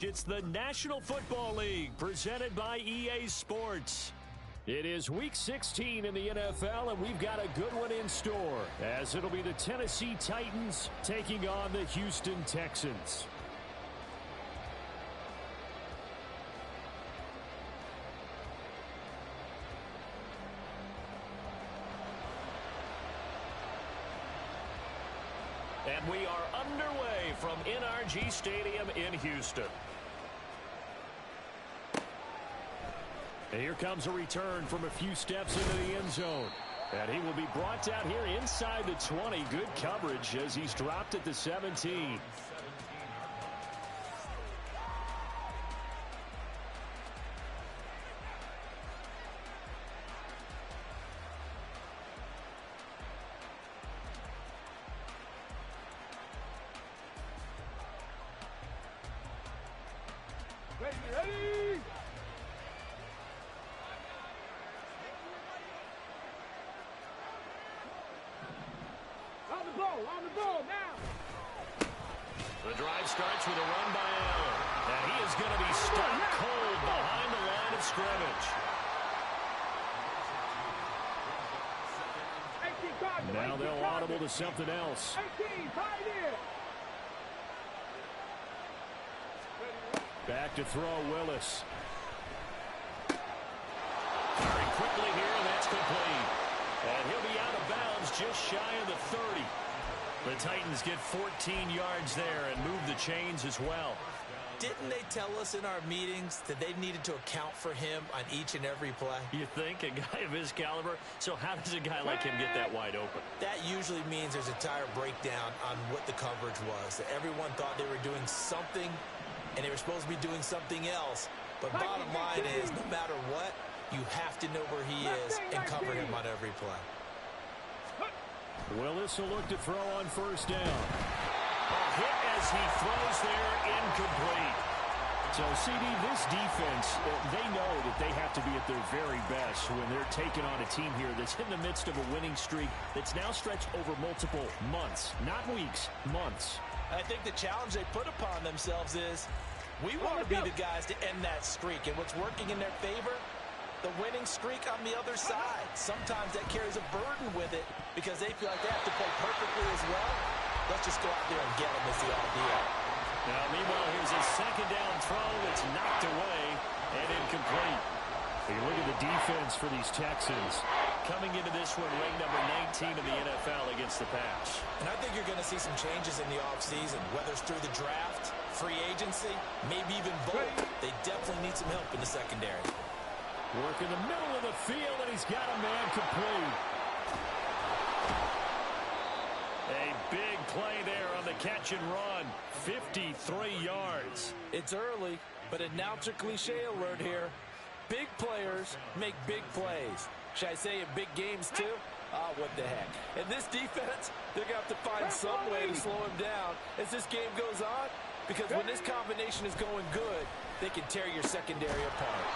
It's the National Football League presented by EA Sports. It is Week 16 in the NFL, and we've got a good one in store, as it'll be the Tennessee Titans taking on the Houston Texans. And we are underway from NRG Stadium in Houston. And here comes a return from a few steps into the end zone. And he will be brought down here inside the 20. Good coverage as he's dropped at the 17. Ready! On the ball now. The drive starts with a run by Allen. And he is going to be stuck cold behind the line of scrimmage. Now they'll audible to something else. 18, pioneer. Back to throw, Willis. Very quickly here, and that's complete. And he'll be out of bounds just shy of the 30. The Titans get 14 yards there and move the chains as well. Didn't they tell us in our meetings that they needed to account for him on each and every play? You think? A guy of his caliber? So how does a guy like him get that wide open? That usually means there's a entire breakdown on what the coverage was. That everyone thought they were doing something, and they were supposed to be doing something else. But bottom line is, no matter what, you have to know where he is and cover him on every play. Willis will look to throw on first down. A hit as he throws there, incomplete. So, CD, this defense, they know that they have to be at their very best when they're taking on a team here that's in the midst of a winning streak that's now stretched over multiple months, not weeks, months. I think the challenge they put upon themselves is, we want to be the guys to end that streak. And what's working in their favor? The winning streak on the other side. Sometimes that carries a burden with it because they feel like they have to play perfectly as well. Let's just go out there and get them is the idea. Now, meanwhile, here's a second down throw that's knocked away and incomplete. You look at the defense for these Texans. Coming into this one, ranked number 19 in the NFL against the pass. And I think you're going to see some changes in the offseason, whether it's through the draft, free agency, maybe even both. They definitely need some help in the secondary. Work in the middle of the field, and he's got a man complete. A big play there on the catch and run. 53 yards. It's early, but announcer cliche alert here. Big players make big plays. Should I say in big games too? Ah, what the heck. And this defense, they're going to have to find some way to slow him down as this game goes on. Because when this combination is going good, they can tear your secondary apart.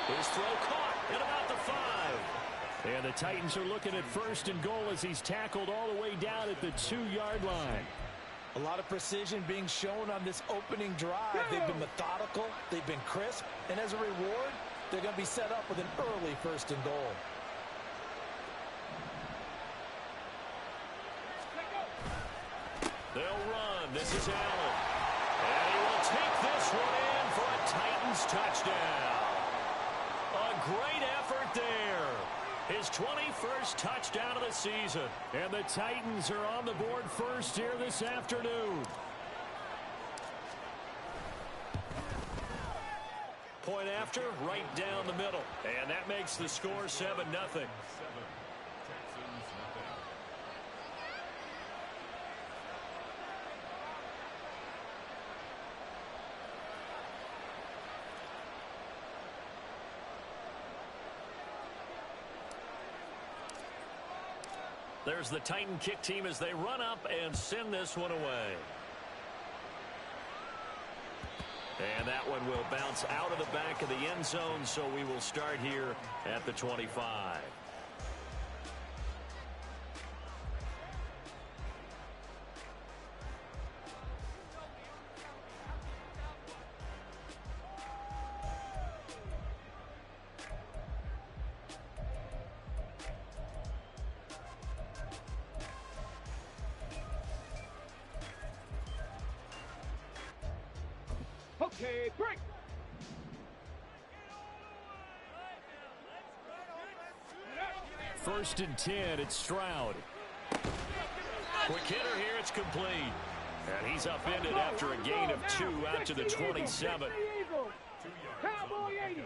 His throw caught at about the 5. And the Titans are looking at first and goal as he's tackled all the way down at the 2-yard line. A lot of precision being shown on this opening drive. They've been methodical. They've been crisp. And as a reward, they're going to be set up with an early first and goal. They'll run. This is Allen. And he will take this one in for a Titans touchdown. A great effort there. His 21st touchdown of the season. And the Titans are on the board first here this afternoon. Point after, right down the middle. And that makes the score 7-0. There's the Titan kick team as they run up and send this one away. And that one will bounce out of the back of the end zone, so we will start here at the 25. Okay, break. First and 10, it's Stroud. Quick hitter here, it's complete. And he's upended after a gain of 2 out to the 27. Cowboy 80.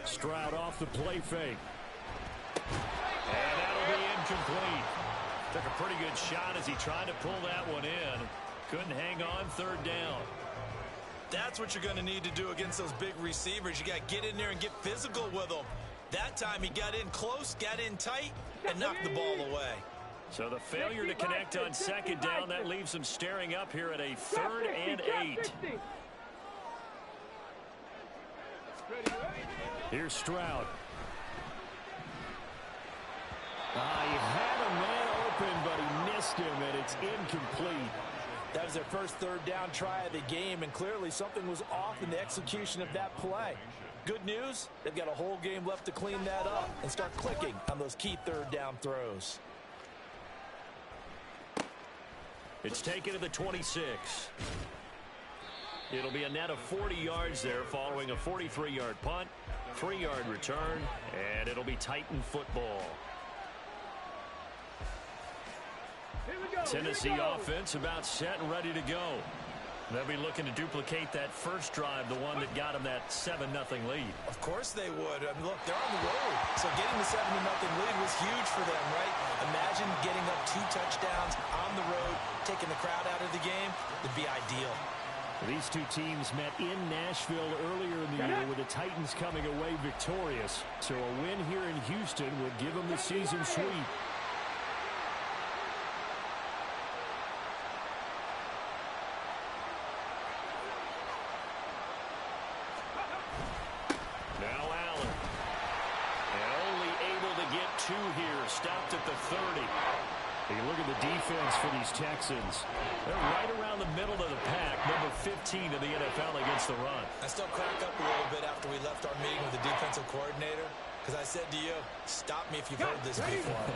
Stroud off the play fake. And that'll be incomplete. Took a pretty good shot as he tried to pull that one in. Couldn't hang on, third down. That's what you're going to need to do against those big receivers. You got to get in there and get physical with them. That time he got in close, got in tight, and knocked the ball away. So the failure to connect on second down, that leaves him staring up here at a 3rd and 8. Here's Stroud. He had a man open, but he missed him, and it's incomplete. That was their first 3rd down try of the game, and clearly something was off in the execution of that play. Good news, they've got a whole game left to clean that up and start clicking on those key 3rd down throws. It's taken to the 26. It'll be a net of 40 yards there following a 43-yard punt, 3-yard return, and it'll be Titan football. Tennessee offense about set and ready to go. They'll be looking to duplicate that first drive, the one that got them that 7-0 lead. Of course they would. I mean, look, they're on the road. So getting the 7-0 lead was huge for them, right? Imagine getting up 2 touchdowns on the road, taking the crowd out of the game. Would be ideal. These two teams met in Nashville earlier in the year with the Titans coming away victorious. So a win here in Houston would give them the season sweep. Stopped at the 30. You look at the defense for these Texans. They're right around the middle of the pack, number 15 in the NFL against the run. I still crack up a little bit after we left our meeting with the defensive coordinator, because I said to you, stop me if you've heard this before.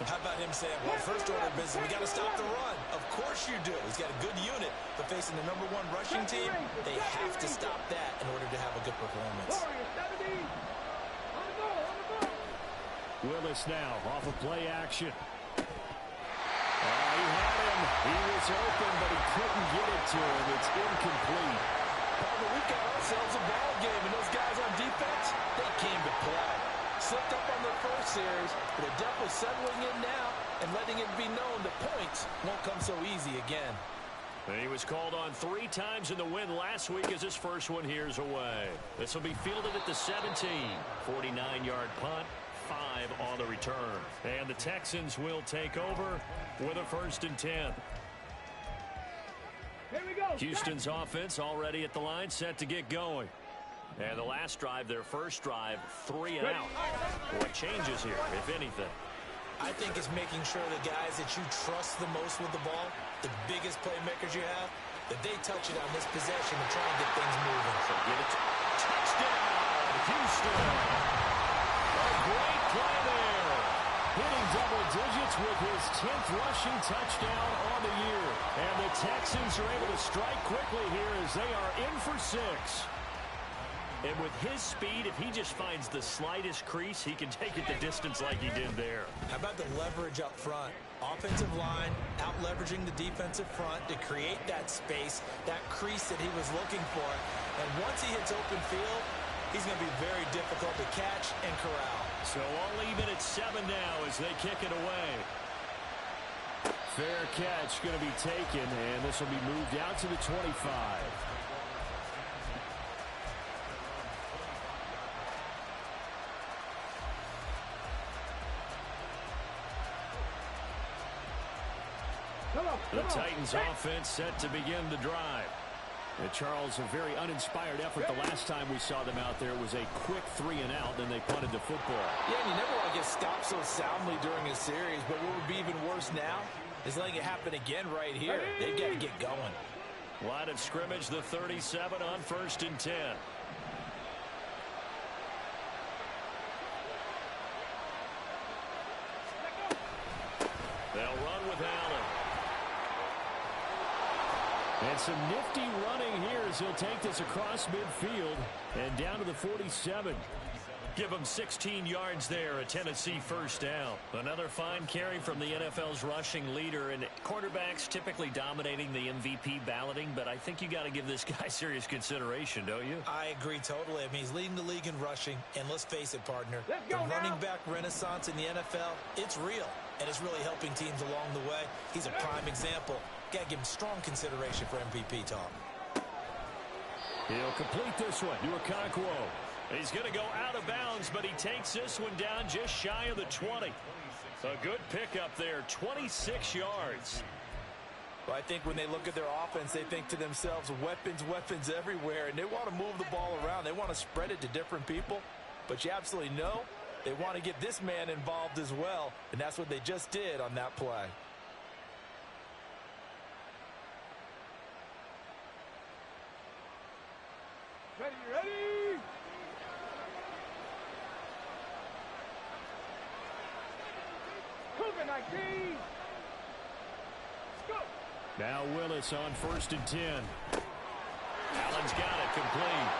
How about him saying, well, first order of business, we got to stop the run. Of course you do. He's got a good unit, but facing the #1 rushing team, they have to stop that in order to have a good performance. Willis now off of play action. He had him. He was open, but he couldn't get it to him. It's incomplete. We got ourselves a ball game, and those guys on defense, they came to play. Slipped up on their first series, but they're definitely settling in now and letting it be known the points won't come so easy again. And he was called on 3 times in the win last week as his first one here's away. This will be fielded at the 17. 49-yard punt. 5 on the return. And the Texans will take over with a 1st and 10. Here we go. Houston's offense already at the line, set to get going. And the last drive, their first drive, 3 and out. What changes here, if anything? I think it's making sure the guys that you trust the most with the ball, the biggest playmakers you have, that they touch it on this possession and try and get things moving. So give it to touchdown, Houston. Great play there. Hitting double digits with his 10th rushing touchdown on the year. And the Texans are able to strike quickly here as they are in for 6. And with his speed, if he just finds the slightest crease, he can take it the distance like he did there. How about the leverage up front? Offensive line out-leveraging the defensive front to create that space, that crease that he was looking for. And once he hits open field, he's going to be very difficult to catch and corral. So all even at 7 now as they kick it away. Fair catch going to be taken, and this will be moved out to the 25. The Titans offense set to begin the drive. And Charles, a very uninspired effort the last time we saw them out there was a quick 3 and out, then they punted the football. Yeah, and you never want to get stopped so soundly during a series, but what would be even worse now is letting it happen again right here. They've got to get going. Line of scrimmage, the 37 on 1st and 10. They'll run with Allen. And some nifty running here as he'll take this across midfield and down to the 47. Give him 16 yards there, a Tennessee first down. Another fine carry from the NFL's rushing leader, and quarterbacks typically dominating the MVP balloting, but I think you got to give this guy serious consideration, don't you? I agree totally. I mean, he's leading the league in rushing, and let's face it, partner, Let's the go running now. back renaissance in the NFL, it's real, and it's really helping teams along the way. He's a prime example. Got to give him strong consideration for MVP talk. He'll complete this one to Okonkwo. He's going to go out of bounds, but he takes this one down just shy of the 20. A good pickup there, 26 yards. Well, I think when they look at their offense, they think to themselves, weapons, weapons everywhere, and they want to move the ball around. They want to spread it to different people, but you absolutely know they want to get this man involved as well, and that's what they just did on that play. Ready, ready. Cougar 19. Go. Now Willis on 1st and 10. Allen's got it complete.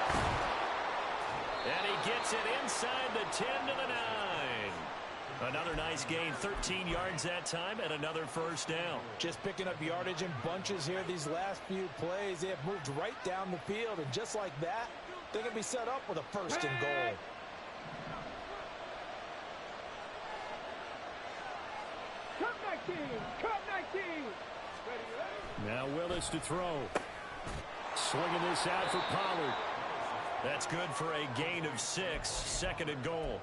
And he gets it inside the 10 to the 9. Another nice gain, 13 yards that time, and another first down. Just picking up yardage in bunches here these last few plays. They have moved right down the field, and just like that, they're going to be set up with a first and goal. Cup 19. Cup 19. Ready, ready. Now Willis to throw. Swinging this out for Pollard. That's good for a gain of 6, 2nd and goal.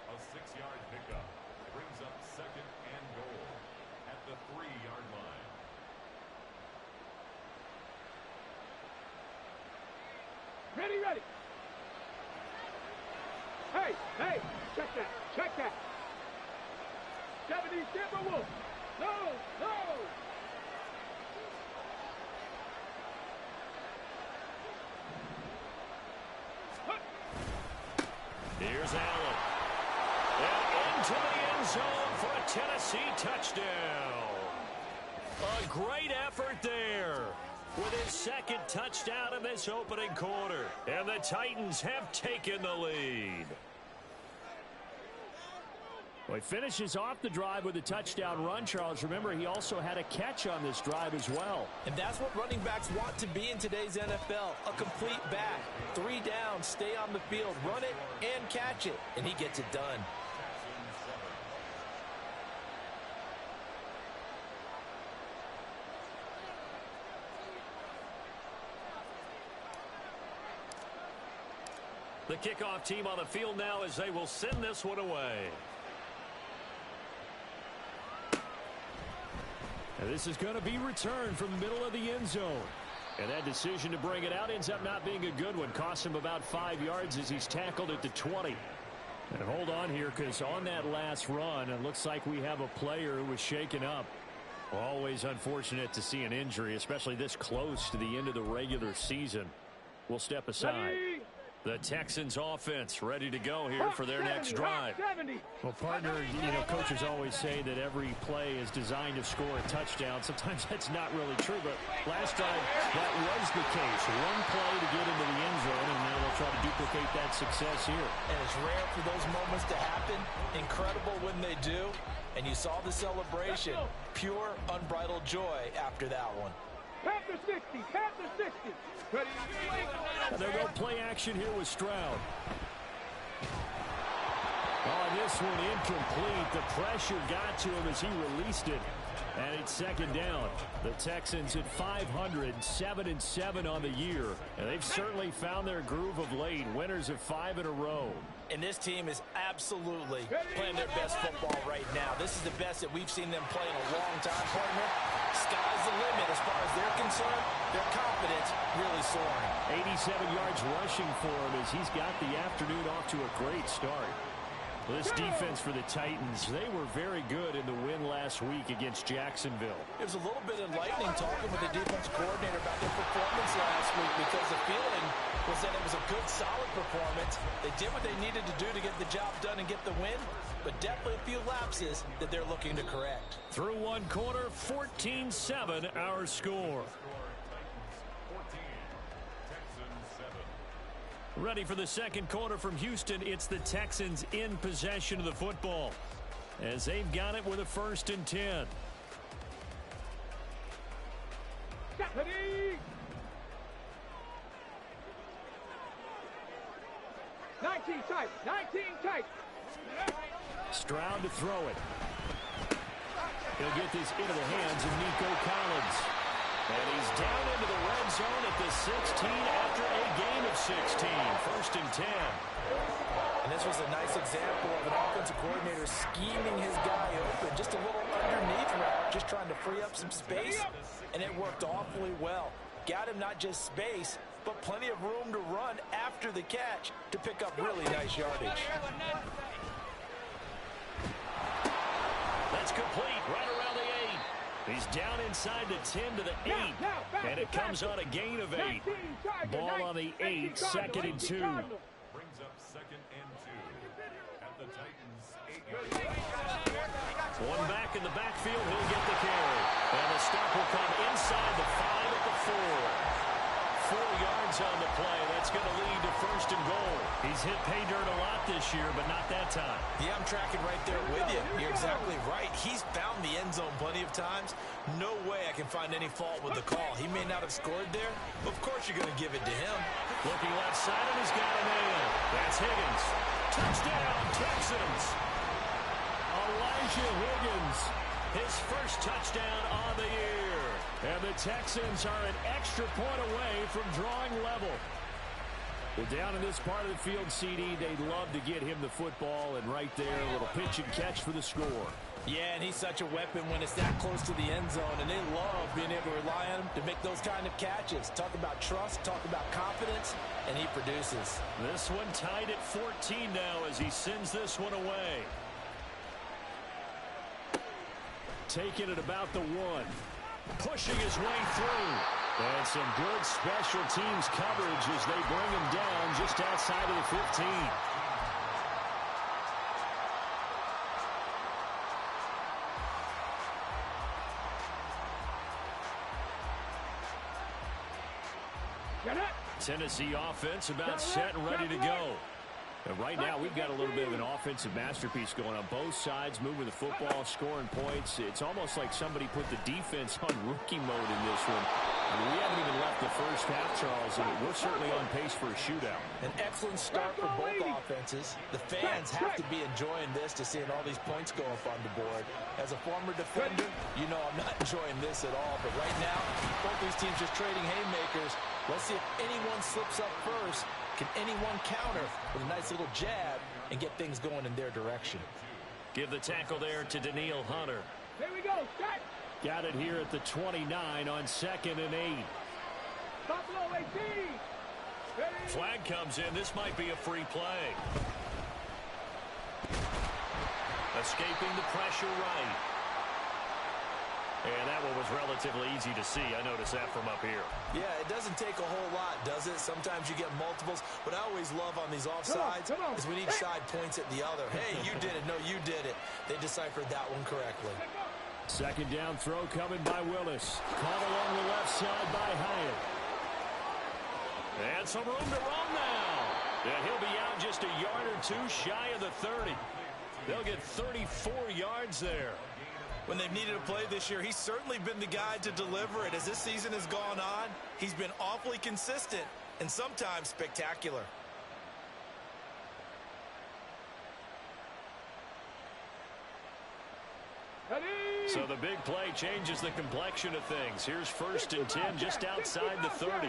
A 6-yard pickup brings up 2nd and goal at the 3-yard line. Ready, ready. Hey, hey, check that, check that. 70 Timberwolves. No, no. Here's Allen. And into the end zone for a Tennessee touchdown. A great effort there with his 2nd touchdown in this opening quarter. And the Titans have taken the lead. Well, he finishes off the drive with a touchdown run, Charles. Remember, he also had a catch on this drive as well. And that's what running backs want to be in today's NFL, a complete back. 3 down, stay on the field, run it, and catch it. And he gets it done. The kickoff team on the field now as they will send this one away. And this is going to be returned from the middle of the end zone. And that decision to bring it out ends up not being a good one. Costs him about 5 yards as he's tackled at the 20. And hold on here, because on that last run, it looks like we have a player who was shaken up. Always unfortunate to see an injury, especially this close to the end of the regular season. We'll step aside. Ready. The Texans offense ready to go here for their next drive. 70. Well, partner, you know, coaches always say that every play is designed to score a touchdown. Sometimes that's not really true, but last time that was the case. One play to get into the end zone, and now they'll try to duplicate that success here. And it's rare for those moments to happen. Incredible when they do. And you saw the celebration. Pure, unbridled joy after that one. Panther 60. Panther 60. Ready. And they'll go play action here with Stroud. On this one, incomplete. The pressure got to him as he released it. And it's 2nd down. The Texans at 500, 7-7 on the year. And they've certainly found their groove of late. Winners of 5 in a row. And this team is absolutely playing their best football right now. This is the best that we've seen them play in a long time, partner. Sky's the limit as far as they're concerned. Their confidence really soaring. 87 yards rushing for him as he's got the afternoon off to a great start. Well, this defense for the Titans, they were very good in the win last week against Jacksonville. It was a little bit enlightening talking with the defense coordinator about their performance last week, because the feeling was that it was a good, solid performance. They did what they needed to do to get the job done and get the win, but definitely a few lapses that they're looking to correct. Through one quarter, 14-7 our score. Ready for the second quarter from Houston. It's the Texans in possession of the football as they've got it with a 1st and 10. Stephanie! 19 tight, 19 tight. Stroud to throw it. He'll get this into the hands of Nico Collins. And he's down into the red zone at the 16 after a gain of 16. 1st and 10. And this was a nice example of an offensive coordinator scheming his guy open. Just a little underneath route, just trying to free up some space. And it worked awfully well. Got him not just space, but plenty of room to run after the catch to pick up really nice yardage. That's complete right around the 8. He's down inside the 10 to the 8. And it comes on a gain of 8. Ball on the 8, 2nd and 2. Brings up 2nd and 2 at the Titans' 8-yard line. One back in the backfield, he'll get the carry. And the stop will come inside the 5 at the 4. 4 yards on the play. That's going to lead to 1st and goal. He's hit pay dirt a lot this year, but not that time. Yeah, I'm tracking right there with you. You're exactly right. He's found the end zone plenty of times. No way I can find any fault with the call. He may not have scored there, but of course you're going to give it to him. Looking left side, and he's got a man. That's Higgins. Touchdown, Texans. Elijah Higgins. His first touchdown on the year. And the Texans are an extra point away from drawing level. Well, down in this part of the field, CD, they'd love to get him the football. And right there, a little pitch and catch for the score. Yeah, and he's such a weapon when it's that close to the end zone. And they love being able to rely on him to make those kind of catches. Talk about trust, talk about confidence, and he produces. This one tied at 14 now as he sends this one away. Taking it about the 1. Pushing his way through. And some good special teams coverage as they bring him down just outside of the 15. Tennessee offense about set and ready to go. And right now, we've got a little bit of an offensive masterpiece going on. Both sides moving the football, scoring points. It's almost like somebody put the defense on rookie mode in this one. I mean, we haven't even left the first half, Charles, and we're certainly on pace for a shootout. An excellent start for both offenses. The fans have to be enjoying this to seeing all these points go up on the board. As a former defender, you know I'm not enjoying this at all. But right now, both these teams just trading haymakers. Let's see if anyone slips up first. Can anyone counter with a nice little jab and get things going in their direction? Give the tackle there to Daniil Hunter. Here we go. Set. Got it here at the 29 on 2nd and 8. Buffalo 18. Ready. Flag comes in. This might be a free play. Escaping the pressure right. And that one was relatively easy to see. I noticed that from up here. Yeah, it doesn't take a whole lot, does it? Sometimes you get multiples. What I always love on these offsides is when each side points at the other. Hey, you did it. No, you did it. They deciphered that one correctly. 2nd down throw coming by Willis. Caught along the left side by Hyatt. And some room to run now. And he'll be out just a yard or two shy of the 30. They'll get 34 yards there. When they've needed a play this year, he's certainly been the guy to deliver it. As this season has gone on, he's been awfully consistent and sometimes spectacular. So the big play changes the complexion of things. Here's 1st and 10 just outside the 30.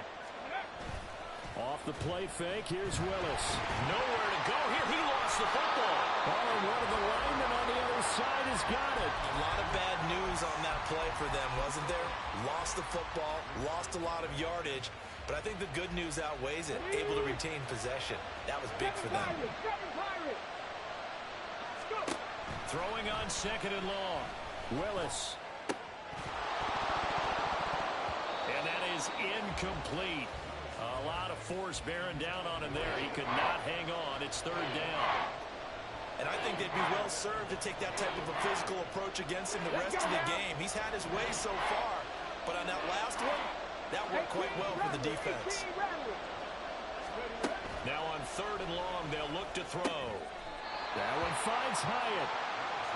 Off the play fake, here's Willis. Nowhere to go here. He lost the football. Oh, and one of the linemen on the other side has got it. A lot of bad news on that play for them, wasn't there? Lost the football, lost a lot of yardage, but I think the good news outweighs it. Able to retain possession. That was big for them. Throwing on 2nd and long. Willis. And that is incomplete. A lot of force bearing down on him there. He could not hang on. It's 3rd down. And I think they'd be well served to take that type of a physical approach against him the rest of the game. He's had his way so far, but on that last one, that worked quite well for the defense. Now on 3rd and long, they'll look to throw. That one finds Hyatt.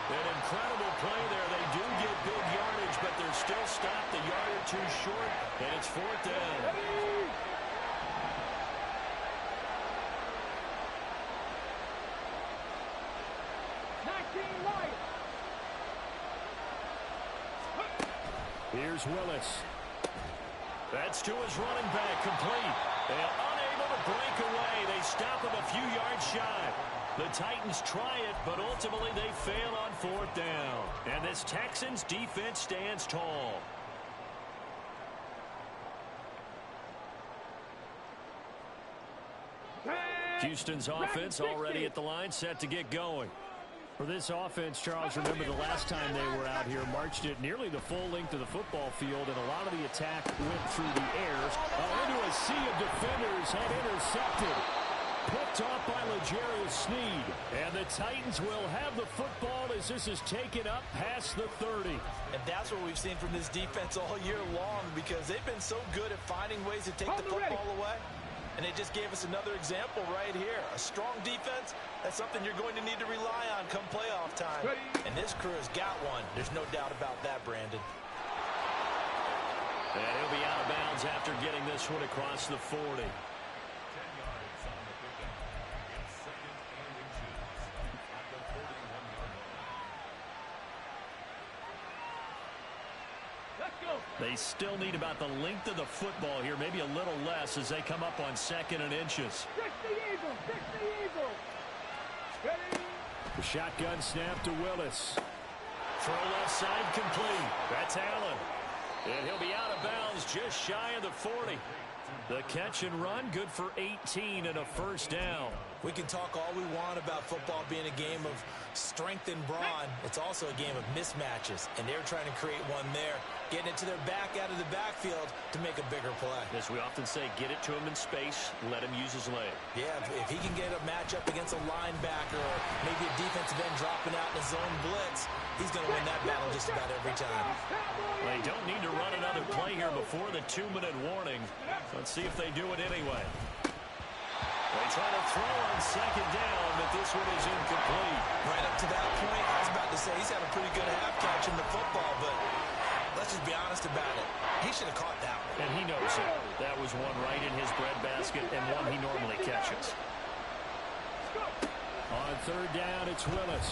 An incredible play there. They do get big yardage, but they're still stopped a yard or two short, and it's 4th down. Here's Willis. That's to his running back, complete. And unable to break away. They stop him a few yards shy. The Titans try it, but ultimately they fail on 4th down. And this Texans defense stands tall. Houston's offense already at the line, set to get going. For this offense, Charles, remember the last time they were out here, marched it nearly the full length of the football field, and a lot of the attack went through the air. Into a sea of defenders and intercepted. Picked off by L'Jarius Sneed. And the Titans will have the football as this is taken up past the 30. And that's what we've seen from this defense all year long, because they've been so good at finding ways to take the football away. And they just gave us another example right here. A strong defense, that's something you're going to need to rely on come playoff time. And this crew has got one. There's no doubt about that, Brandon. And he'll be out of bounds after getting this one across the 40. 10 yards on the pickup. It's 2nd and inches at the 41-yard line. Let's go. They still need about the length of the football here, maybe a little less as they come up on 2nd and inches. Fix the Eagles. Fix the Eagles. Ready? The shotgun snap to Willis. Throw left side complete. That's Allen. And he'll be out of bounds just shy of the 40. The catch and run, good for 18 and a 1st down. We can talk all we want about football being a game of strength and brawn. It's also a game of mismatches, and they're trying to create one there, getting it to their back out of the backfield to make a bigger play. As we often say, get it to him in space, let him use his leg. Yeah, if he can get a matchup against a linebacker or maybe a defensive end dropping out in a zone blitz, he's going to win that battle just about every time. They don't need to run another play here before the 2-minute warning. Let's see if they do it anyway. They try to throw on 2nd down, but this one is incomplete. Right up to that point, I was about to say he's had a pretty good half catch in the football, but let's just be honest about it. He should have caught that one. And he knows it. That was one right in his breadbasket and one he normally catches. On 3rd down, it's Willis.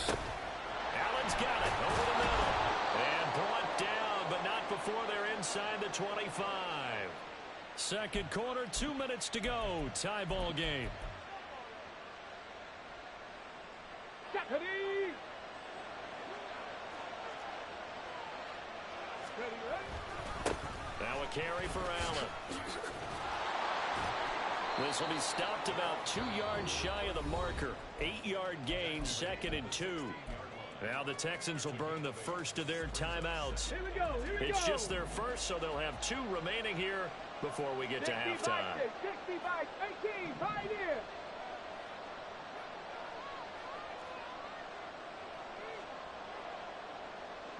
Allen's got it over the middle. And brought down, but not before they're inside the 25. 2nd quarter, 2 minutes to go. Tie ball game. Ready? Now a carry for Allen. This will be stopped about 2 yards shy of the marker. 8-yard gain, 2nd and 2. Now the Texans will burn the first of their timeouts. Here we go. It's just their first, so they'll have 2 remaining here before we get to halftime. 65-18, right here.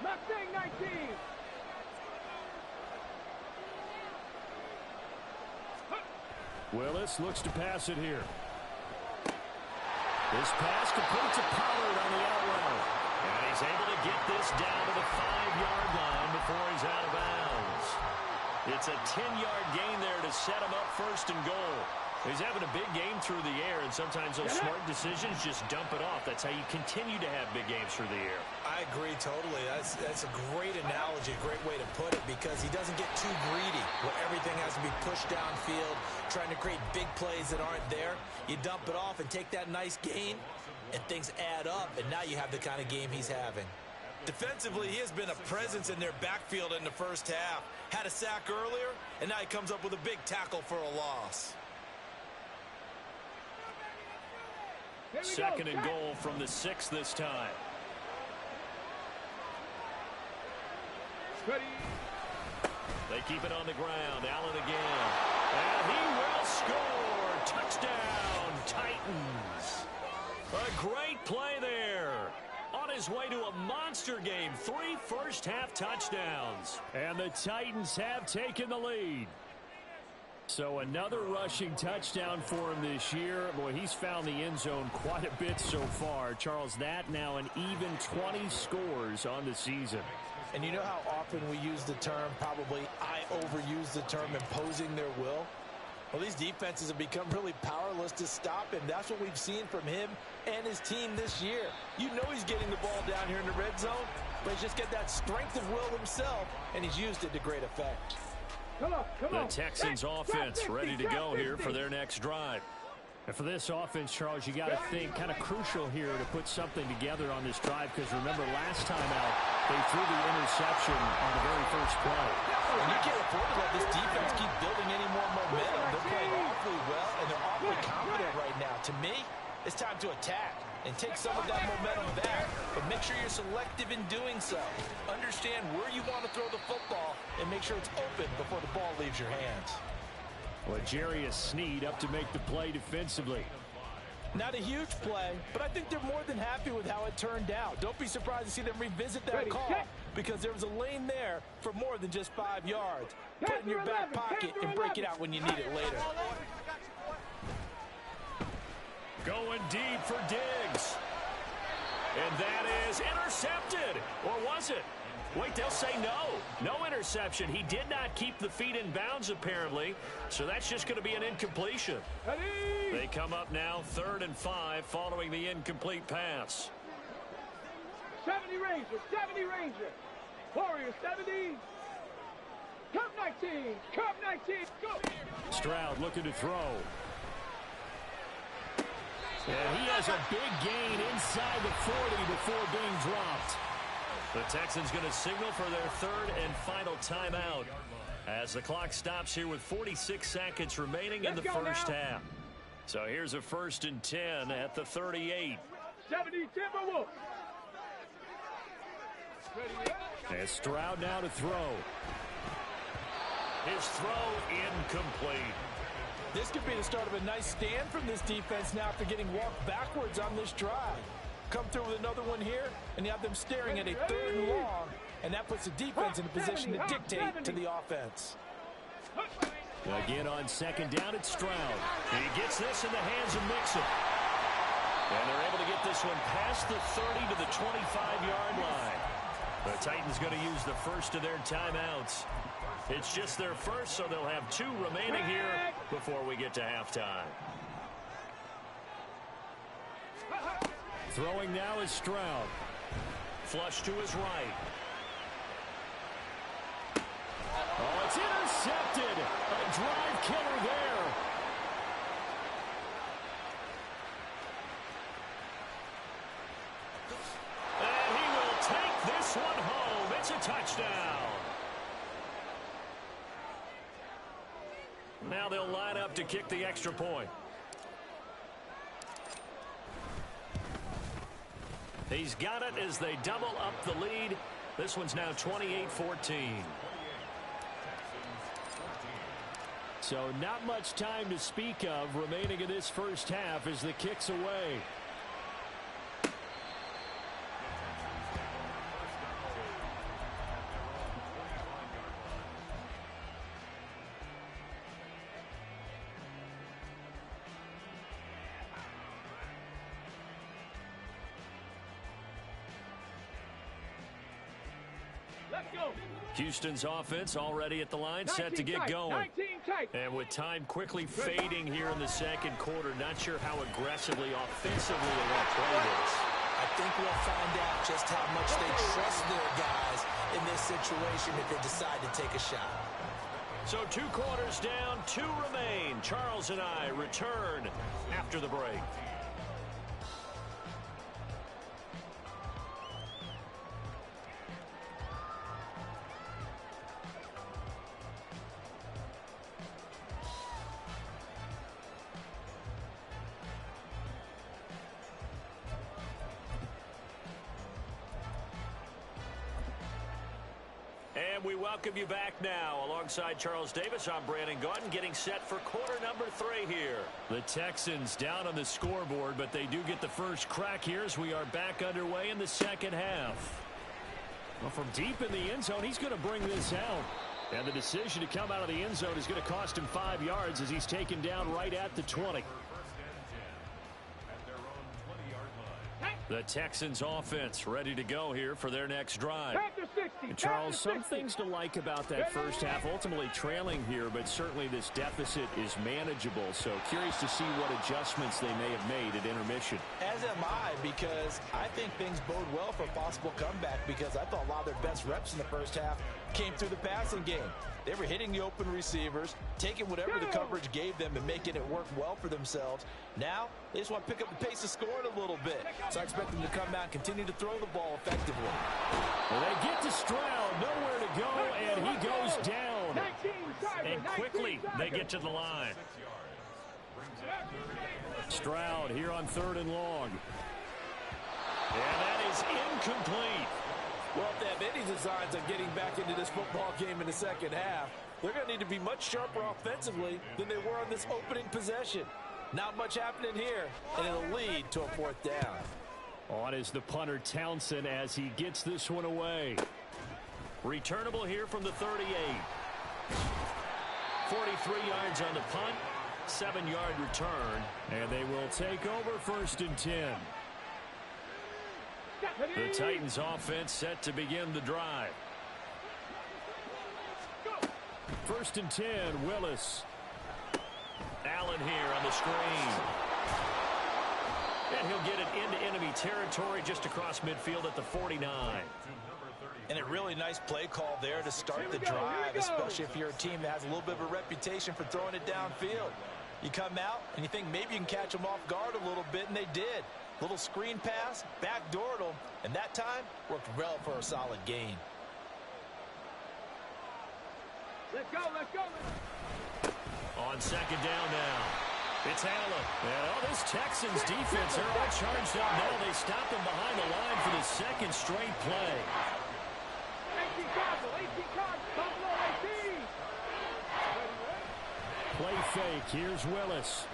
Mustang 19. Willis looks to pass it here. This pass complete to Pollard on the out route. And he's able to get this down to the 5-yard line before he's out of bounds. It's a 10-yard gain there to set him up 1st and goal. He's having a big game through the air, and sometimes those smart decisions just dump it off. That's how you continue to have big games through the air. I agree totally. That's a great analogy, a great way to put it, because he doesn't get too greedy where everything has to be pushed downfield, trying to create big plays that aren't there. You dump it off and take that nice gain, and things add up, and now you have the kind of game he's having. Defensively, he has been a presence in their backfield in the first half. Had a sack earlier, and now he comes up with a big tackle for a loss. 2nd and goal from the 6 this time. Ready? They keep it on the ground. Allen again. And he will score. Touchdown, Titans. A great play there. On his way to a monster game. 3 first-half touchdowns. And the Titans have taken the lead. So another rushing touchdown for him this year. Boy, he's found the end zone quite a bit so far. Charles, that now an even 20 scores on the season. And you know how often we use the term, probably I overuse the term, imposing their will? Well, these defenses have become really powerless to stop him. That's what we've seen from him and his team this year. You know he's getting the ball down here in the red zone, but he's just got that strength of will himself, and he's used it to great effect. Come on. The Texans offense ready to go here for their next drive. And for this offense, Charles, you got to think kind of crucial here to put something together on this drive, because remember last time out they threw the interception on the very first play. And you can't afford to let this defense keep building any more momentum. They're playing awfully well, and they're awfully confident right now. To me, it's time to attack and take some of that momentum back, but make sure you're selective in doing so. Understand where you want to throw the football and make sure it's open before the ball leaves your hands. Well, Jarius Sneed up to make the play defensively. Not a huge play, but I think they're more than happy with how it turned out. Don't be surprised to see them revisit that call, because there was a lane there for more than just 5 yards. Put it in your back pocket and break it out when you need it later. Going deep for Diggs. And that is intercepted. Or was it? Wait, they'll say no. No interception. He did not keep the feet in bounds, apparently. So that's just going to be an incompletion. They come up now 3rd and 5 following the incomplete pass. 70 Ranger. Warrior 70. Cup 19. Cup 19. Go. Stroud looking to throw. And he has a big gain inside the 40 before being dropped. The Texans going to signal for their 3rd and final timeout as the clock stops here with 46 seconds remaining in the first half. So here's a 1st and 10 at the 38. 70 Timberwolves. And Stroud now to throw. His throw incomplete. This could be the start of a nice stand from this defense now after getting walked backwards on this drive. Come through with another one here, and you have them staring at a 3rd and long, and that puts the defense in a position to dictate to the offense. Again on 2nd down, it's Stroud. And he gets this in the hands of Mixon. And they're able to get this one past the 30 to the 25-yard line. The Titans going to use the first of their timeouts. It's just their first, so they'll have 2 remaining here before we get to halftime. Throwing now is Stroud. Flush to his right. Oh, it's intercepted. A drive killer there. And he will take this one home. It's a touchdown. Now they'll line up to kick the extra point. He's got it as they double up the lead. This one's now 28-14. So not much time to speak of remaining in this first half as the kick's away. Houston's offense already at the line, set to get going. And with time quickly fading here in the second quarter, not sure how aggressively, offensively they want to play this. I think we'll find out just how much they trust their guys in this situation if they decide to take a shot. So 2 quarters down, 2 remain. Charles and I return after the break. And we welcome you back now. Alongside Charles Davis, I'm Brandon Gaudin, getting set for quarter number 3 here. The Texans down on the scoreboard, but they do get the first crack here as we are back underway in the second half. Well, from deep in the end zone, he's going to bring this out. And the decision to come out of the end zone is going to cost him 5 yards as he's taken down right at the 20. The Texans offense ready to go here for their next drive. And Charles, some things to like about that first half. Ultimately trailing here, but certainly this deficit is manageable. So curious to see what adjustments they may have made at intermission. As am I, because I think things bode well for a possible comeback, because I thought a lot of their best reps in the first half came through the passing game. They were hitting the open receivers, taking whatever the coverage gave them and making it work well for themselves. Now, they just want to pick up the pace of scoring a little bit. So I expect them to come out and continue to throw the ball effectively. Well, they get to Stroud, nowhere to go, and he goes down. And quickly, they get to the line. Stroud here on 3rd and long. And that is incomplete. Well, if they have any designs of getting back into this football game in the second half, they're going to need to be much sharper offensively than they were on this opening possession. Not much happening here, and it'll lead to a 4th down. On is the punter Townsend as he gets this one away. Returnable here from the 38. 43 yards on the punt, 7-yard return, and they will take over 1st and 10. The Titans offense set to begin the drive. 1st and 10, Willis. Allen here on the screen. And he'll get it into enemy territory just across midfield at the 49. And a really nice play call there to start the drive, especially if you're a team that has a little bit of a reputation for throwing it downfield. You come out and you think maybe you can catch them off guard a little bit, and they did. Little screen pass, backdoored them, and that time worked well for a solid gain. Let's go, let's go. On 2nd down now. It's Allen. And this Texans defense, they're all charged up now. They stopped them behind the line for the 2nd straight play. 18 cards, Buffalo 18. Play fake. Here's Willis.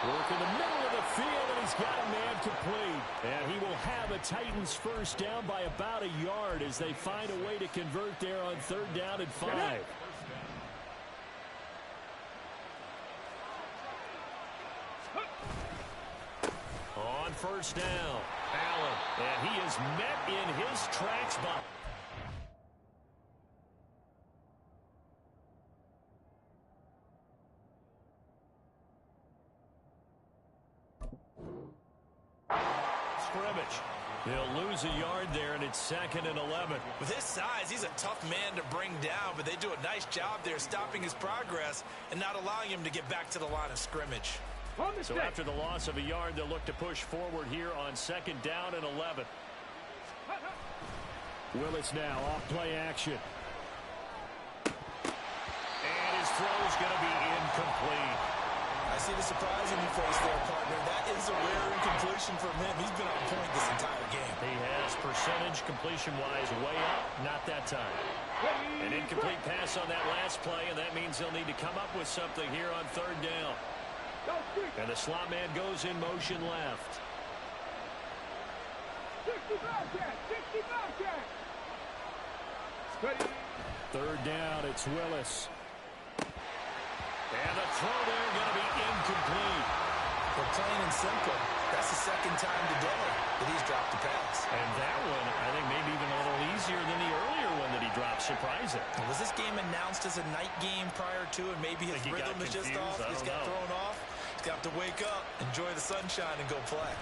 Work in the middle of the field, and he's got a man complete. And he will have a Titans 1st down by about a yard as they find a way to convert there on 3rd down and 5. On 1st down, Allen, and he is met in his tracks by... scrimmage. They'll lose a yard there, and it's 2nd and 11. With his size, he's a tough man to bring down, but they do a nice job there stopping his progress and not allowing him to get back to the line of scrimmage. So after the loss of a yard, they'll look to push forward here on 2nd down and 11. Willis now off play action. And his throw's going to be incomplete. I see the surprise in your face there, partner. That is a rare incompletion from him. He's been on point this entire game. He has percentage completion-wise way up, not that time. An incomplete pass on that last play, and that means they'll need to come up with something here on 3rd down. And the slot man goes in motion left. 3rd down, it's Willis. And the throw there going to be incomplete. Well, plain and simple, that's the 2nd time today that he's dropped the pass. And that one, I think, maybe even a little easier than the earlier one that he dropped. Surprising. Was this game announced as a night game prior to, and maybe his rhythm is just off? He's got thrown off. He's got to wake up, enjoy the sunshine, and go play.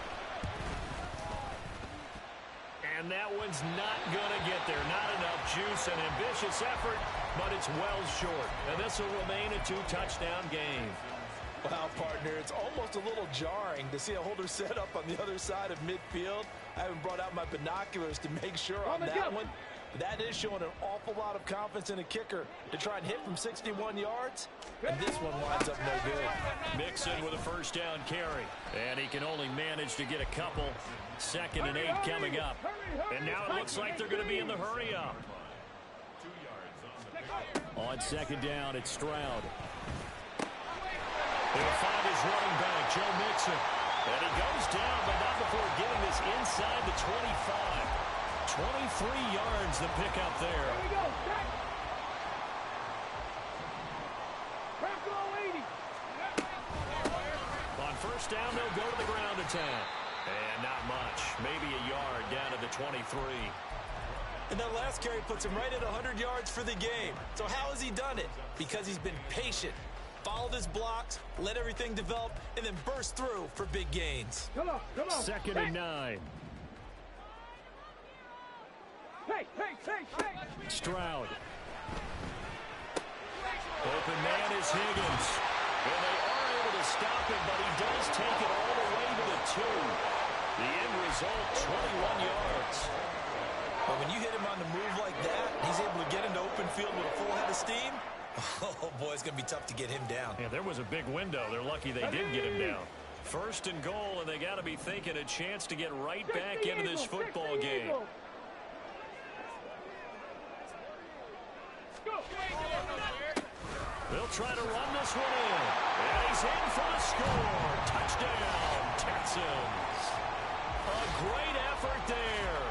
And that one's not going to get there. Not enough juice. An ambitious effort, but it's well short. And this will remain a 2-touchdown game. Wow, partner, it's almost a little jarring to see a holder set up on the other side of midfield. I haven't brought out my binoculars to make sure on that one. That is showing an awful lot of confidence in a kicker to try and hit from 61 yards. And this one winds up no good. Mixon with a 1st down carry. And he can only manage to get a couple. 2nd and 8 coming up. And now it looks like they're going to be in the hurry up. On 2nd down, it's Stroud. He'll find his running back, Joe Mixon. And he goes down, but not before getting this inside the 25. 23 yards the pick up there. Here we go. Back. Crack all 80. On first down, they'll go to the ground attack. And not much. Maybe a yard down to the 23. And that last carry puts him right at 100 yards for the game. So how has he done it? Because he's been patient, followed his blocks, let everything develop, and then burst through for big gains. Come on, come on. Second and 9. Hey. Stroud. Open man is Higgins. And they are able to stop him, but he does take it all the way to the 2. The end result, 21 yards. But when you hit him on the move like that, he's able to get into open field with a full head of steam. Oh, boy, it's going to be tough to get him down. Yeah, there was a big window. They're lucky they did get him down. First and goal, and they got to be thinking a chance to get right back into this football game. They'll try to run this one in. And he's in for the score. Touchdown, Texans. A great effort there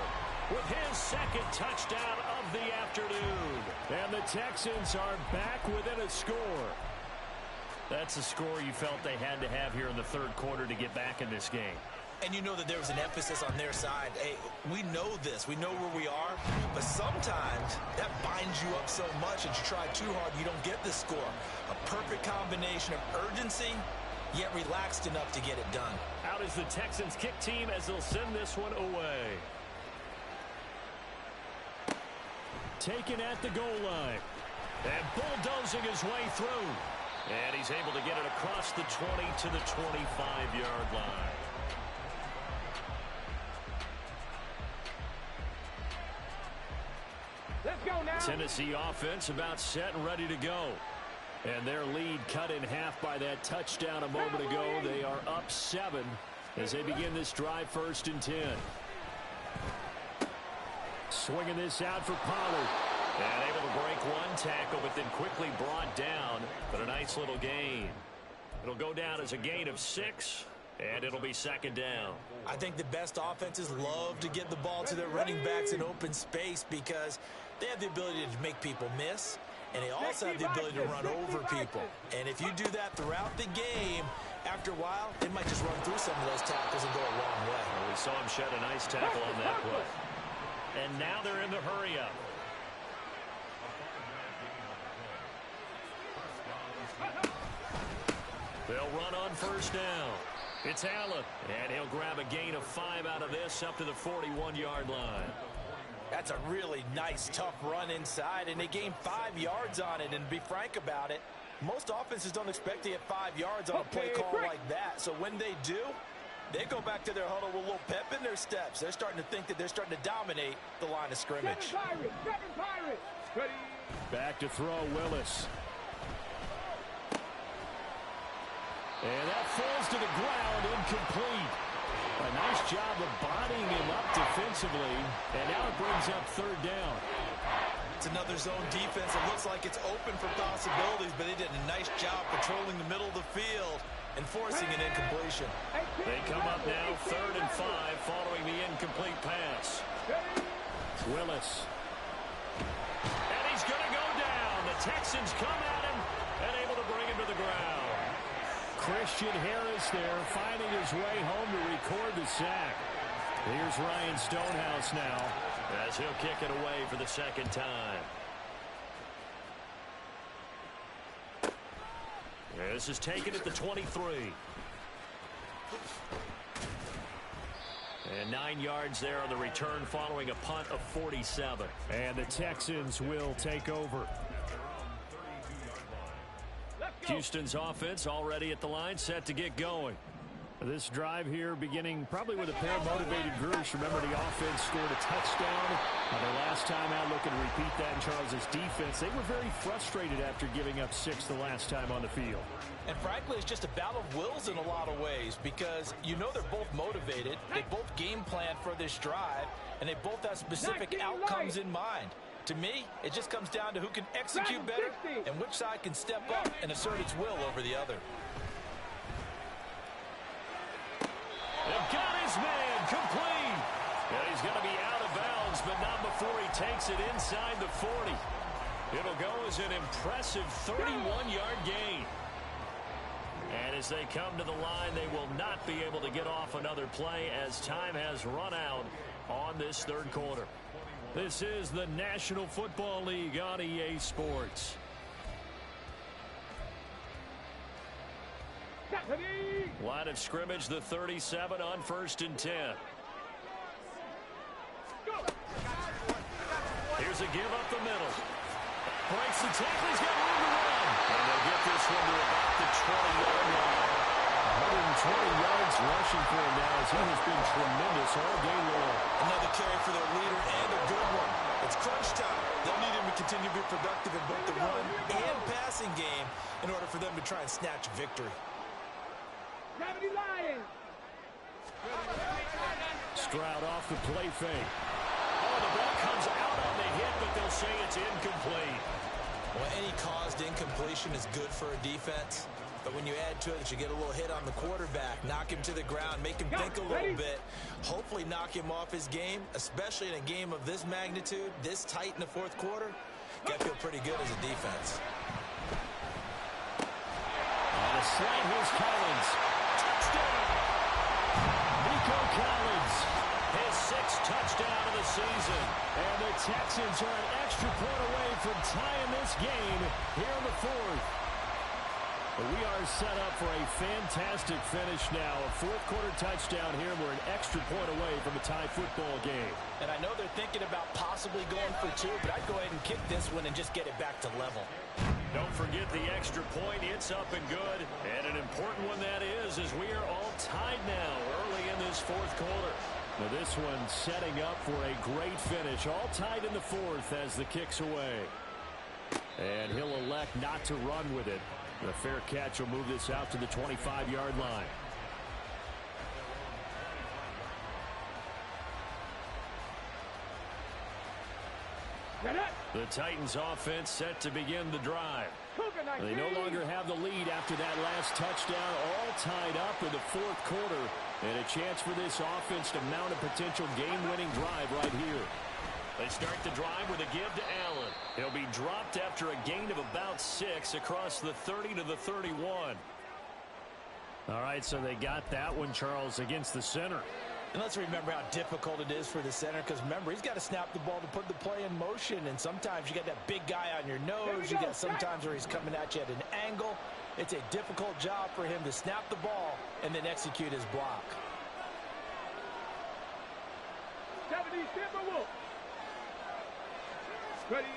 with his second touchdown of the afternoon. And the Texans are back within a score. That's a score you felt they had to have here in the third quarter to get back in this game. And you know that there was an emphasis on their side. Hey, we know this. We know where we are. But sometimes that binds you up so much that you try too hard, you don't get the score. A perfect combination of urgency, yet relaxed enough to get it done. Out is the Texans kick team as they'll send this one away. Taken at the goal line. And bulldozing his way through. And he's able to get it across the 20 to the 25-yard line. Let's go now. Tennessee offense about set and ready to go. And their lead cut in half by that touchdown a moment ago. They are up 7 as they begin this drive, 1st and 10. Swinging this out for Pollard. And able to break one tackle, but then quickly brought down. But a nice little gain. It'll go down as a gain of 6, and it'll be 2nd down. I think the best offenses love to get the ball to their running backs in open space because they have the ability to make people miss, and they also have the ability to run over people. And if you do that throughout the game, after a while, they might just run through some of those tackles and go a long way. Well, we saw him shed a nice tackle on that play. And now they're in the hurry-up. They'll run on first down. It's Allen, and he'll grab a gain of 5 out of this up to the 41-yard line. That's a really nice, tough run inside, and they gained 5 yards on it. And to be frank about it, most offenses don't expect to get 5 yards on a play call like that. So when they do, they go back to their huddle with a little pep in their steps. They're starting to think that they're starting to dominate the line of scrimmage. Second Pirates. Back to throw, Willis. And that falls to the ground, incomplete. A nice job of bodying him up defensively, and now it brings up 3rd down. It's another zone defense. It looks like it's open for possibilities, but they did a nice job patrolling the middle of the field and forcing an incompletion. They come up now 3rd and 5 following the incomplete pass. Willis. And he's going to go down. The Texans come at him and able to bring him to the ground. Christian Harris there finding his way home to record the sack. Here's Ryan Stonehouse now as he'll kick it away for the 2nd time. This is taken at the 23. And 9 yards there on the return following a punt of 47. And the Texans will take over. Houston's offense already at the line, set to get going. This drive here beginning probably with a pair of motivated groups. Remember, the offense scored a touchdown. Their last time out, looking to repeat that in Charles's defense. They were very frustrated after giving up 6 the last time on the field. And frankly, it's just a battle of wills in a lot of ways because you know they're both motivated. They both game plan for this drive, and they both have specific outcomes in mind. To me, it just comes down to who can execute better and which side can step up and assert its will over the other. They've got his man complete. And he's going to be out of bounds, but not before he takes it inside the 40. It'll go as an impressive 31-yard gain. And as they come to the line, they will not be able to get off another play as time has run out on this third quarter. This is the National Football League on EA Sports. Line of scrimmage, the 37 on 1st and 10. Here's a give up the middle. Breaks the tackle. He's got room to run. And they'll get this one to about the 20-yard line. 120 yards rushing for him now as he has been tremendous all day long. Another carry for their leader and a good one. It's crunch time. They'll need him to continue to be productive in both the run and passing game in order for them to try and snatch victory. Stroud off the play fake. Oh, the ball comes out on the hit, but they'll say it's incomplete. Well, any caused incompletion is good for a defense. But when you add to it that you get a little hit on the quarterback, knock him to the ground, make him think a little bit, hopefully knock him off his game, especially in a game of this magnitude, this tight in the fourth quarter, got to feel pretty good as a defense. On a slant, here's Collins. Touchdown! Nico Collins, his 6th touchdown of the season. And the Texans are an extra point away from tying this game here in the 4th. We are set up for a fantastic finish now. A fourth-quarter touchdown here. We're an extra point away from a tie football game. And I know they're thinking about possibly going for 2, but I'd go ahead and kick this one and just get it back to level. Don't forget the extra point. It's up and good. And an important one that is, as we are all tied now early in this fourth quarter. Now this one setting up for a great finish. All tied in the 4th as the kick's away. And he'll elect not to run with it. The fair catch will move this out to the 25-yard line. The Titans offense set to begin the drive. They no longer have the lead after that last touchdown, all tied up in the 4th quarter. And a chance for this offense to mount a potential game-winning drive right here. They start the drive with a give to Allen. He'll be dropped after a gain of about 6 across the 30 to the 31. All right, so they got that one, Charles, against the center. And let's remember how difficult it is for the center, because remember, he's got to snap the ball to put the play in motion, and sometimes you got that big guy on your nose. You got sometimes where he's coming at you at an angle. It's a difficult job for him to snap the ball and then execute his block. 70 Timberwolves. Ready.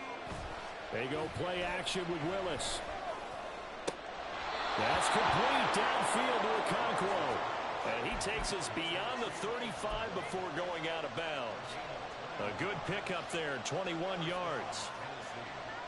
They go play action with Willis. That's complete downfield to Okonkwo. And he takes us beyond the 35 before going out of bounds. A good pickup there, 21 yards.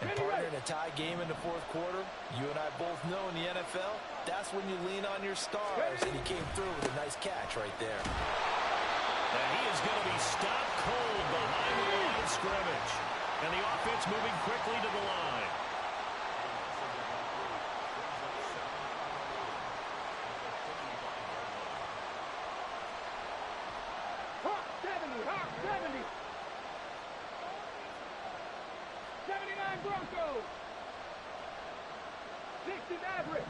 And partner, in a tie game in the 4th quarter, you and I both know in the NFL, that's when you lean on your stars. And he came through with a nice catch right there. And he is going to be stopped cold behind the line of scrimmage. And the offense moving quickly to the line. Hawk 70. 79 Broncos. 60 Maverick.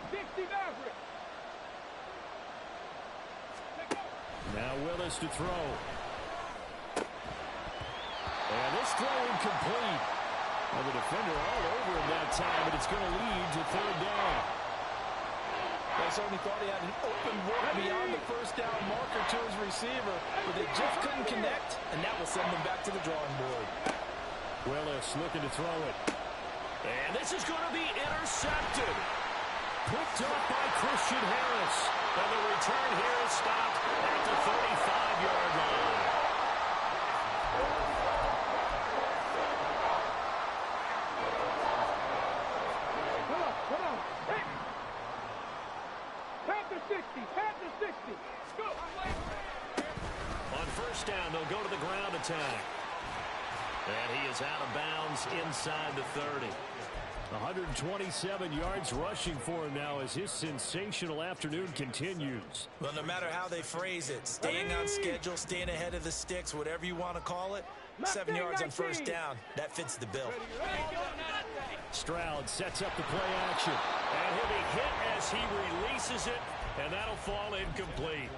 Now Willis to throw. And this throw incomplete. Well, the defender all over him that time, but it's going to lead to 3rd down. They certainly thought he had an open look beyond the first down marker to his receiver, but they just couldn't connect, and that will send them back to the drawing board. Willis looking to throw it. And this is going to be intercepted. Picked up by Christian Harris. And the return here is stopped at the 35-yard line. Come on. Hey. Panther 60. Go. On 1st down, they'll go to the ground attack. And he is out of bounds inside the 30. 127 yards rushing for him now as his sensational afternoon continues. Well, no matter how they phrase it, staying on schedule, staying ahead of the sticks, whatever you want to call it, 7 yards on first down, that fits the bill. Stroud sets up the play action, and he'll be hit as he releases it, and that'll fall incomplete.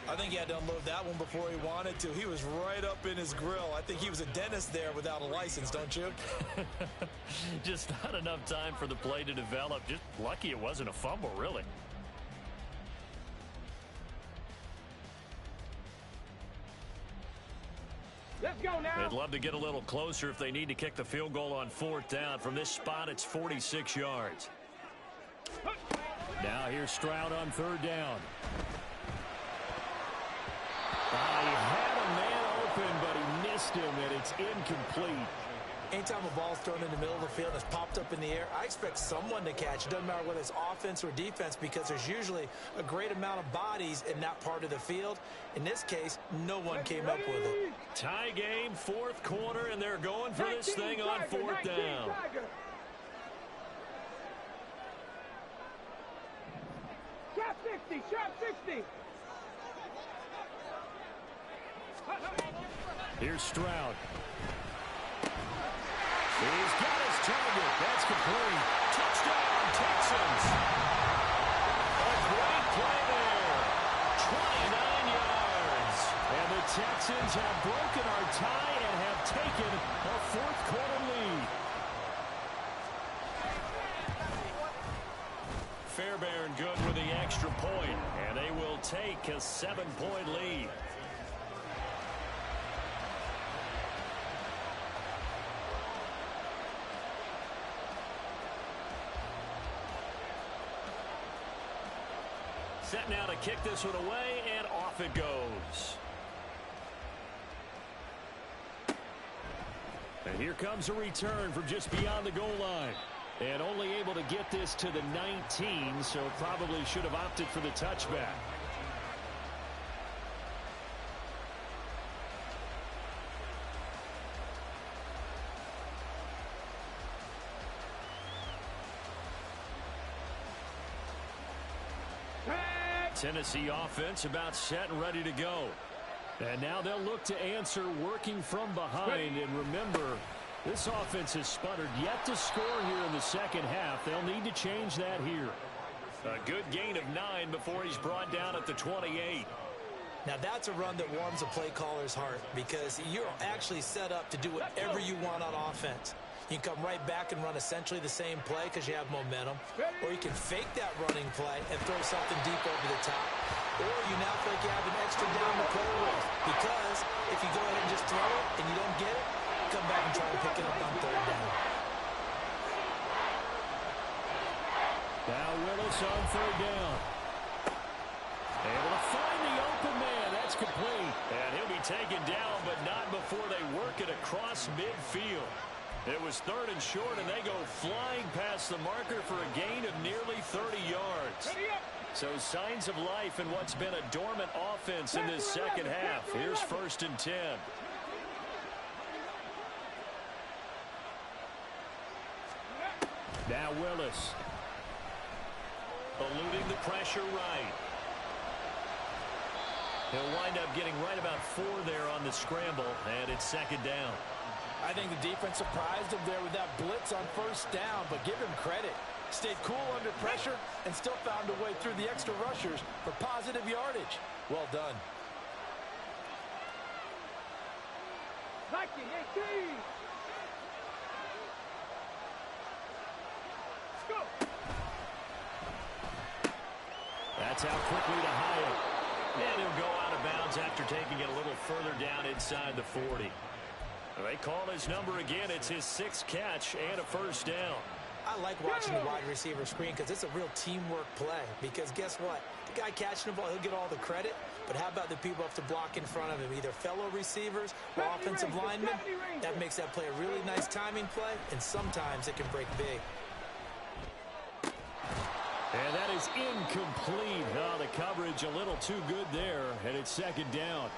I think he had to unload that one before he wanted to. He was right up in his grill. I think he was a dentist there without a license, don't you? Just not enough time for the play to develop. Just lucky it wasn't a fumble, really. Let's go now. They'd love to get a little closer if they need to kick the field goal on 4th down. From this spot, it's 46 yards. Now here's Stroud on 3rd down. He had a man open, but he missed him, and it's incomplete. Anytime a ball's thrown in the middle of the field and it's popped up in the air, I expect someone to catch. It doesn't matter whether it's offense or defense because there's usually a great amount of bodies in that part of the field. In this case, no one came up with it. Tie game, 4th quarter, and they're going for this thing on 4th down. Shot 60, shot 60. Here's Stroud. He's got his target. That's complete. Touchdown, Texans. A great play there. 29 yards. And the Texans have broken our tie and have taken a 4th quarter lead. Fairbairn good with the extra point, and they will take a 7-point lead. Set now to kick this one away, and off it goes. And here comes a return from just beyond the goal line. And only able to get this to the 19, so probably should have opted for the touchback. Tennessee offense about set and ready to go. And now they'll look to answer working from behind. And remember, this offense has sputtered yet to score here in the second half. They'll need to change that here. A good gain of 9 before he's brought down at the 28. Now that's a run that warms a play caller's heart because you're actually set up to do whatever you want on offense. You can come right back and run essentially the same play because you have momentum. Or you can fake that running play and throw something deep over the top. Or you now feel like you have an extra down to play with. Because if you go ahead and just throw it and you don't get it, come back and try to pick it up on 3rd down. Now Willis on 3rd down. Able to find the open man. That's complete. And he'll be taken down, but not before they work it across midfield. It was 3rd and short, and they go flying past the marker for a gain of nearly 30 yards. So signs of life in what's been a dormant offense in this second half. Here's 1st and 10. Now Willis. Eluding the pressure right. He'll wind up getting right about 4 there on the scramble, and it's 2nd down. I think the defense surprised him there with that blitz on 1st down, but give him credit. Stayed cool under pressure and still found a way through the extra rushers for positive yardage. Well done. That's out quickly to Hyatt. And he'll go out of bounds after taking it a little further down inside the 40. They call his number again. It's his 6th catch and a 1st down. I like watching the wide receiver screen because it's a real teamwork play. Because guess what? The guy catching the ball, he'll get all the credit. But how about the people who have to block in front of him? Either fellow receivers or offensive linemen. That makes that play a really nice timing play. And sometimes it can break big. And that is incomplete. Oh, the coverage a little too good there. And it's 2nd down.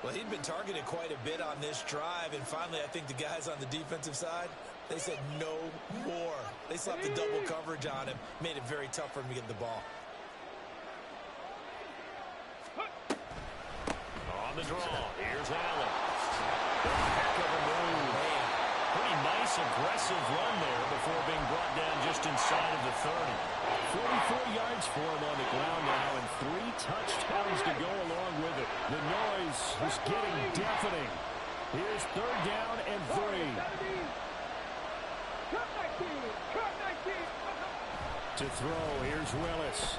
Well, he'd been targeted quite a bit on this drive, and finally I think the guys on the defensive side They said no more. They slapped the double coverage on him. Made it very tough for him to get the ball. On the draw, here's Allen. Heck of a move. Pretty nice, aggressive run there before being brought down just inside of the 30. 44 yards for him on the ground now and 3 touchdowns to go along with it. The noise is getting deafening. Here's 3rd down and 3. To throw, here's Willis.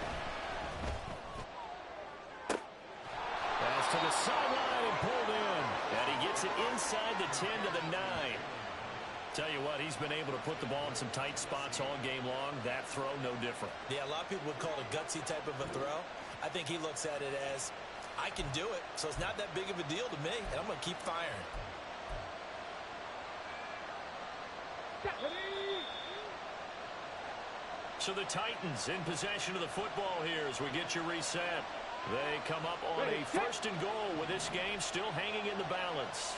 Pass to the sideline and pulled in. And he gets it inside the 10 to the 9. Tell you what, he's been able to put the ball in some tight spots all game long. That throw, no different. Yeah, a lot of people would call it a gutsy type of a throw. I think he looks at it as, I can do it, so it's not that big of a deal to me, and I'm going to keep firing. So the Titans in possession of the football here as we get you reset. They come up on a 1st and goal with this game still hanging in the balance.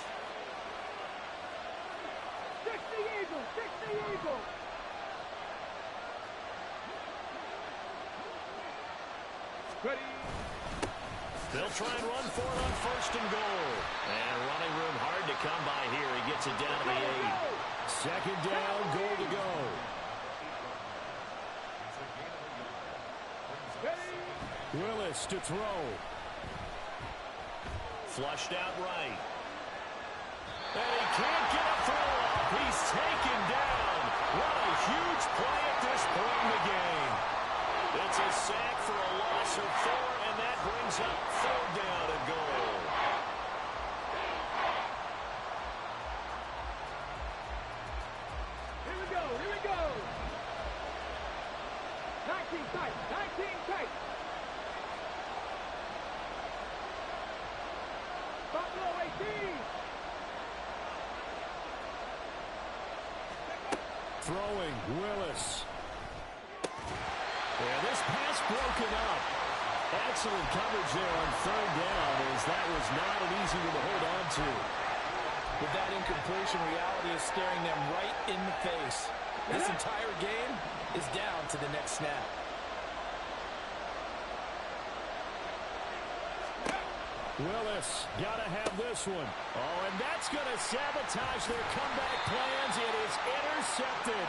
60 Eagles. Ready. They'll try and run for it on 1st and goal. And running room hard to come by here. He gets it down to the 8. 2nd down, goal to go. Willis to throw. Flushed out right. And he can't get a throw up. He's taken down. What a huge play at this point in the game. It's a sack for a loss of 4, and that brings up 3rd down and goal. Here we go. 19 tight. Buffalo 18. Throwing, Willis. And this pass broken up. Excellent coverage there on 3rd down as that was not an easy one to hold on to. With that incompletion, reality is staring them right in the face. This entire game is down to the next snap. Willis, gotta have this one. Oh, and that's gonna sabotage their comeback plans. It is intercepted.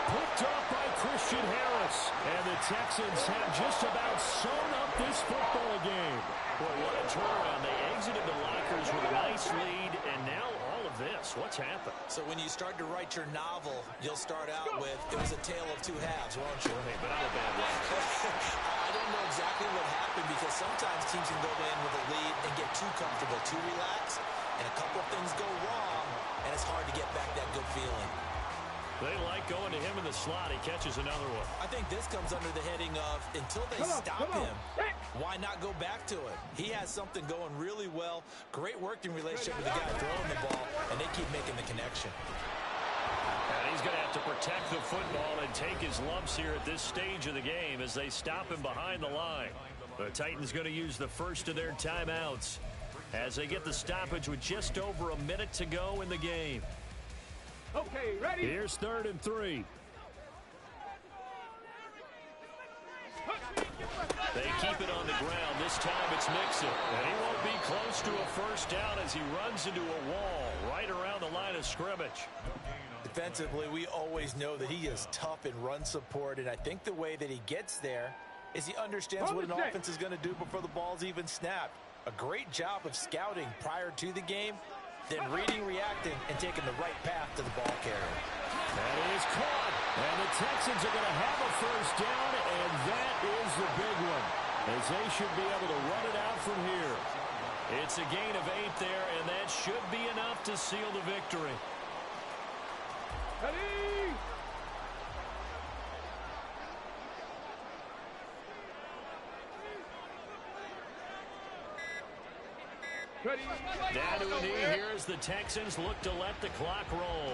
Picked off by Christian Harris. And the Texans have just about sewn up this football game. Boy, what a turnaround. They exited the lockers with a nice lead, and now all of this. What's happened? So when you start to write your novel, you'll start out with, it was a tale of 2 halves, won't you? Hey, but not a bad one. I don't know exactly what happened because sometimes teams can go in with a lead and get too comfortable, too relaxed, and a couple of things go wrong, and it's hard to get back that good feeling. They like going to him in the slot. He catches another one. I think this comes under the heading of, until they stop him, why not go back to it? He has something going really well. Great working relationship with the guy throwing the ball, and they keep making the connection. And he's going to have to protect the football and take his lumps here at this stage of the game as they stop him behind the line. The Titans going to use the first of their timeouts as they get the stoppage with just over a minute to go in the game. Okay, ready? Here's 3rd and 3. They keep it on the ground. This time it's Mixon. And he won't be close to a 1st down as he runs into a wall right around the line of scrimmage. Defensively, we always know that he is tough in run support, and I think the way that he gets there is he understands what an offense is going to do before the ball's even snapped. A great job of scouting prior to the game, then reading, reacting, and taking the right path to the ball carrier. That is caught. And the Texans are going to have a 1st down, and that is the big one, as they should be able to run it out from here. It's a gain of 8 there, and that should be enough to seal the victory. Ready? Ready? Down to a knee here as the Texans look to let the clock roll.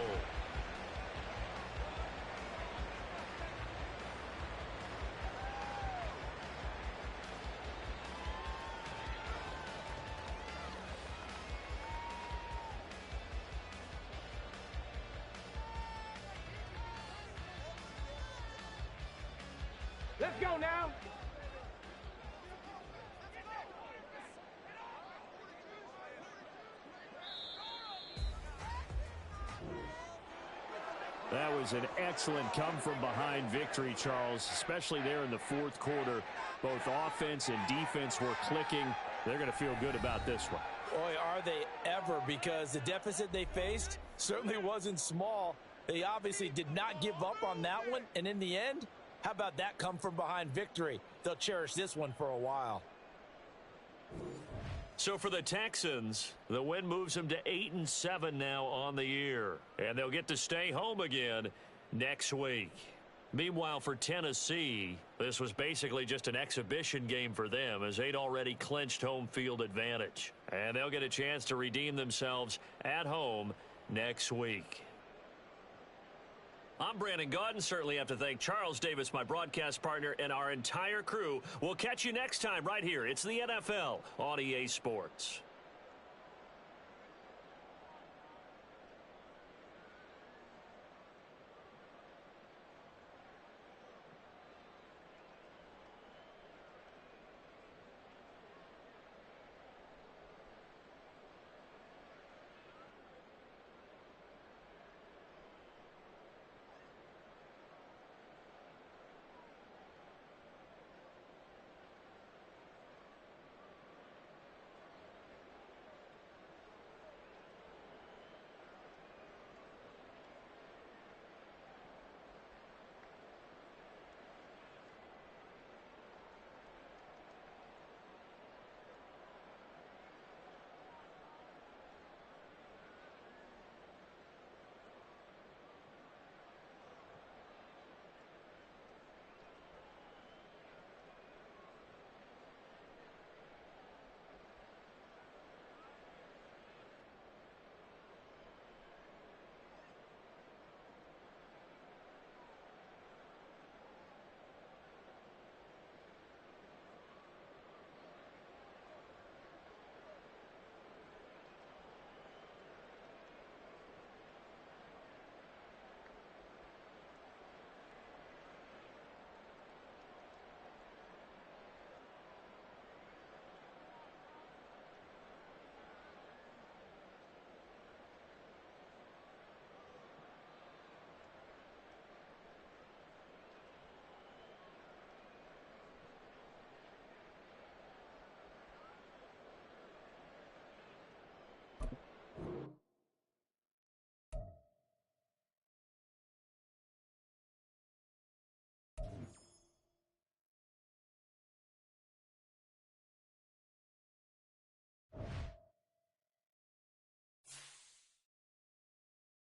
Let's go now. That was an excellent come-from-behind victory, Charles, especially there in the fourth quarter. Both offense and defense were clicking. They're going to feel good about this one. Boy, are they ever, because the deficit they faced certainly wasn't small. They obviously did not give up on that one, and in the end, how about that come-from-behind victory? They'll cherish this one for a while. So for the Texans, the win moves them to 8-7 now on the year. And they'll get to stay home again next week. Meanwhile, for Tennessee, this was basically just an exhibition game for them as they'd already clinched home field advantage. And they'll get a chance to redeem themselves at home next week. I'm Brandon Gaudin. Certainly have to thank Charles Davis, my broadcast partner, and our entire crew. We'll catch you next time right here. It's the NFL on EA Sports.